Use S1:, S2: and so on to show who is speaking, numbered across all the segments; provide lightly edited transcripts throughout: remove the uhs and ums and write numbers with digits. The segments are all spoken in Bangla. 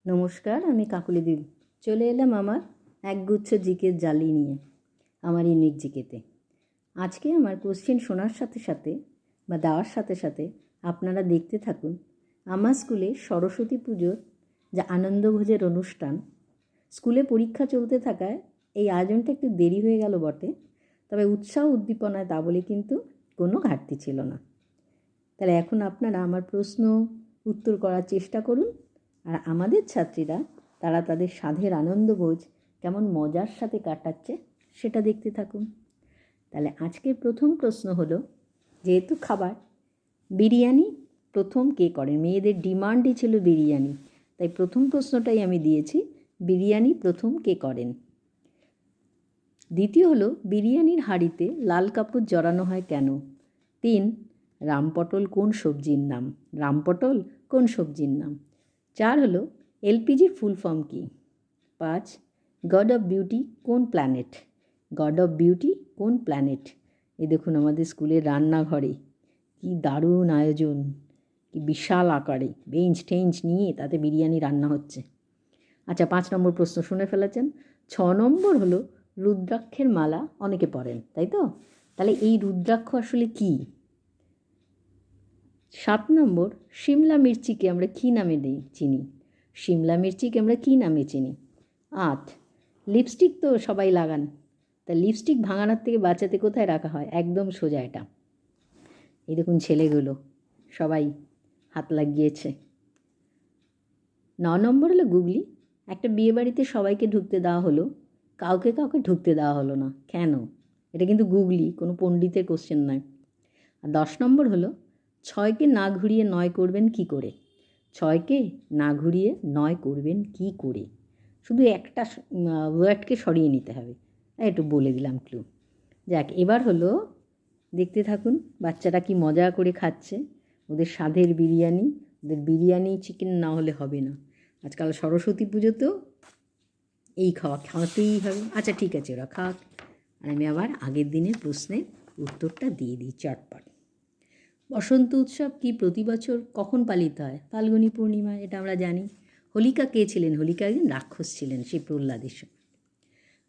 S1: নমস্কার, আমি কাকুলি দিদি চলে এলাম আমার একগুচ্ছ জিকের জালি নিয়ে আমার ইউনিক জিকেতে। আজকে আমার কোশ্চেন শোনার সাথে সাথে বা দেওয়ার সাথে সাথে আপনারা দেখতে থাকুন আমার স্কুলে সরস্বতী পুজোর যে আনন্দভোজের অনুষ্ঠান। স্কুলে পরীক্ষা চলতে থাকায় এই আয়োজনটা একটু দেরি হয়ে গেল বটে, তবে উৎসাহ উদ্দীপনায় তা বলে কিন্তু কোনো ঘাটতি ছিল না। তাহলে এখন আপনারা আমার প্রশ্ন উত্তর করার চেষ্টা করুন, আর আমাদের ছাত্রীরা তারা তাদের স্বাদের আনন্দভোজ কেমন মজার সাথে কাটাচ্ছে সেটা দেখতে থাকুন। তাহলে আজকের প্রথম প্রশ্ন হলো, যেহেতু খাবার, বিরিয়ানি প্রথম কে করেন? মেয়েদের ডিমান্ডই ছিল বিরিয়ানি, তাই প্রথম প্রশ্নটাই আমি দিয়েছি, বিরিয়ানি প্রথম কে করেন। দ্বিতীয় হলো, বিরিয়ানির হাঁড়িতে লাল কাপড় জড়ানো হয় কেন? 3, রামপটল কোন সবজির নাম? রামপটল কোন সবজির নাম? 4 হলো, এলপিজির ফুল ফর্ম কী? 5, গড অফ বিউটি কোন প্ল্যানেট? গড অফ বিউটি কোন প্ল্যানেট? এই দেখুন আমাদের স্কুলের রান্নাঘরে কি দারুণ আয়োজন, কি বিশাল আকারে বেঞ্চ টেঞ্চ নিয়ে তাতে বিরিয়ানি রান্না হচ্ছে। আচ্ছা, 5 নম্বর প্রশ্ন শুনে ফেলেছেন। 6 নম্বর হলো, রুদ্রাক্ষের মালা অনেকে পরেন, তাই তো? তাহলে এই রুদ্রাক্ষ আসলে কী? 7 নম্বর, শিমলা মির্চিকে আমরা কী নামে চিনি? শিমলা মির্চিকে আমরা কী নামে চিনি? 8, লিপস্টিক তো সবাই লাগান, তা লিপস্টিক ভাঙানোর থেকে বাঁচাতে কোথায় রাখা হয়? একদম সোজা এটা। এই দেখুন ছেলেগুলো সবাই হাত লাগিয়েছে। 9 নম্বর হলো গুগলি। একটা বিয়েবাড়িতে সবাইকে ঢুকতে দেওয়া হলো, কাউকে কাউকে ঢুকতে দেওয়া হলো না, কেন? এটা কিন্তু গুগলি, কোনো পণ্ডিতের কোশ্চেন নয়। আর 10 নম্বর হলো, 6কে না ঘুরিয়ে 9 করবেন কি করে? 6কে না ঘুরিয়ে 9 করবেন কি করে? শুধু একটা ওয়ার্ডকে সরিয়ে নিতে হবে, একটু বলে দিলাম ক্লু। যাক, এবার হলো দেখতে থাকুন বাচ্চারা কি মজা করে খাচ্ছে ওদের স্বাদের বিরিয়ানি। ওদের বিরিয়ানি চিকেন না হলে হবে না। আজকাল সরস্বতী পুজোতেও এই খাওয়াতেই হবে। আচ্ছা ঠিক আছে, ওরা খাক, আর আমি আবার আগের দিনের প্রশ্নের উত্তরটা দিয়ে দিই চটপট। বসন্ত উৎসব কি প্রতি বছর কখন পালিত হয়? ফাল্গুনী পূর্ণিমা, এটা আমরা জানি। হোলিকা কে ছিলেন? হোলিকা একজন রাক্ষস ছিলেন, সেই প্রহ্লাদের সময়।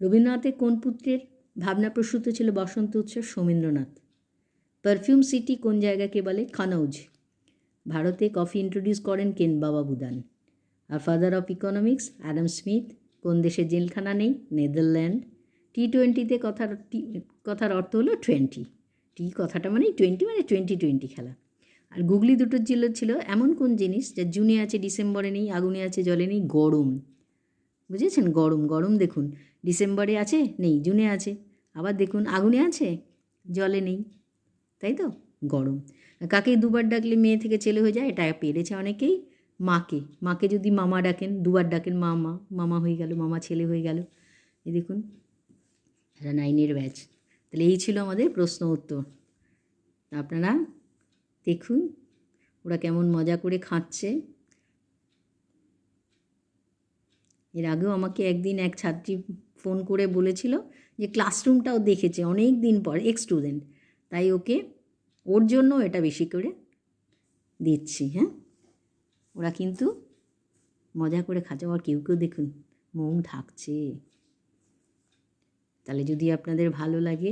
S1: রবীন্দ্রনাথের কোন পুত্রের ভাবনাপ্রসূত ছিল বসন্ত উৎসব? সোমেন্দ্রনাথ। পারফিউম সিটি কোন জায়গাকে বলে? কনৌজ। ভারতে কফি ইন্ট্রোডিউস করেন কেন? বাবা বুদান। আর father of economics Adam Smith কোন দেশের জেলখানা নেই? নেদারল্যান্ড। T20-তে কথার অর্থ হলো 20। টি কথাটা মানে 20, মানে 20-20 খেলা। আর গুগলি দুটোর ছিল এমন কোন জিনিস যা জুনে আছে ডিসেম্বরে নেই, আগুনে আছে জলে নেই? গরম। বুঝেছেন? গরম। গরম দেখুন ডিসেম্বরে আছে নেই, জুনে আছে, আবার দেখুন আগুনে আছে জলে নেই, তাই তো? গরম। কাকে দুবার ডাকলে মেয়ে থেকে ছেলে হয়ে যায়? এটা পেরেছে অনেকেই। মাকে যদি মামা ডাকেন, দুবার ডাকেন মামা হয়ে গেল, মামা ছেলে হয়ে গেল। এই দেখুন, এটা 9-এর ব্যাচ। তাহলে এই ছিল আমাদের প্রশ্ন উত্তর। আপনারা দেখুন ওরা কেমন মজা করে খাচ্ছে। এর আগেও আমাকে একদিন এক ছাত্রী ফোন করে বলেছিল যে ক্লাসরুমটাও দেখেছে অনেক দিন পর, এক্স স্টুডেন্ট, তাই ওর জন্য এটা বেশি করে দিচ্ছি। হ্যাঁ, ওরা কিন্তু মজা করে খাচ্ছে। আর কেউ কেউ দেখুন মুখ ঢাকছে। তাহলে যদি আপনাদের ভালো লাগে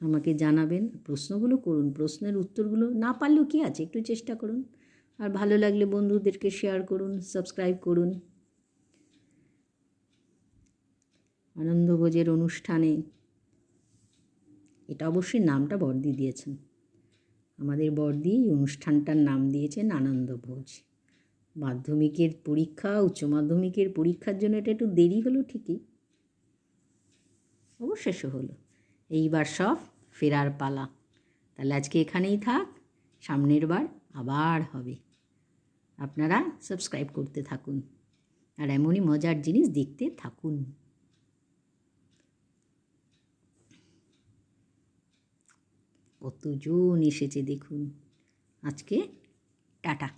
S1: আমাকে জানাবেন, প্রশ্নগুলো করুন, প্রশ্নের উত্তরগুলো না পারলেও কী আছে, একটু চেষ্টা করুন। আর ভালো লাগলে বন্ধুদেরকে শেয়ার করুন, সাবস্ক্রাইব করুন। আনন্দভোজের অনুষ্ঠানে, এটা অবশ্যই নামটা বড়দি দিয়েছেন, আমাদের বড়দি এই অনুষ্ঠানটার নাম দিয়েছেন আনন্দভোজ। মাধ্যমিকের পরীক্ষা, উচ্চ মাধ্যমিকের পরীক্ষার জন্য এটা একটু দেরি হলো ঠিকই, অবশেষে হলো। এইবার সব ফেরার পালা। তাহলে আজকে এখানেই থাক, সামনের বার আবার হবে। আপনারা সাবস্ক্রাইব করতে থাকুন আর এমনই মজার জিনিস দেখতে থাকুন। কতজন এসেছে দেখুন আজকে। টাটা।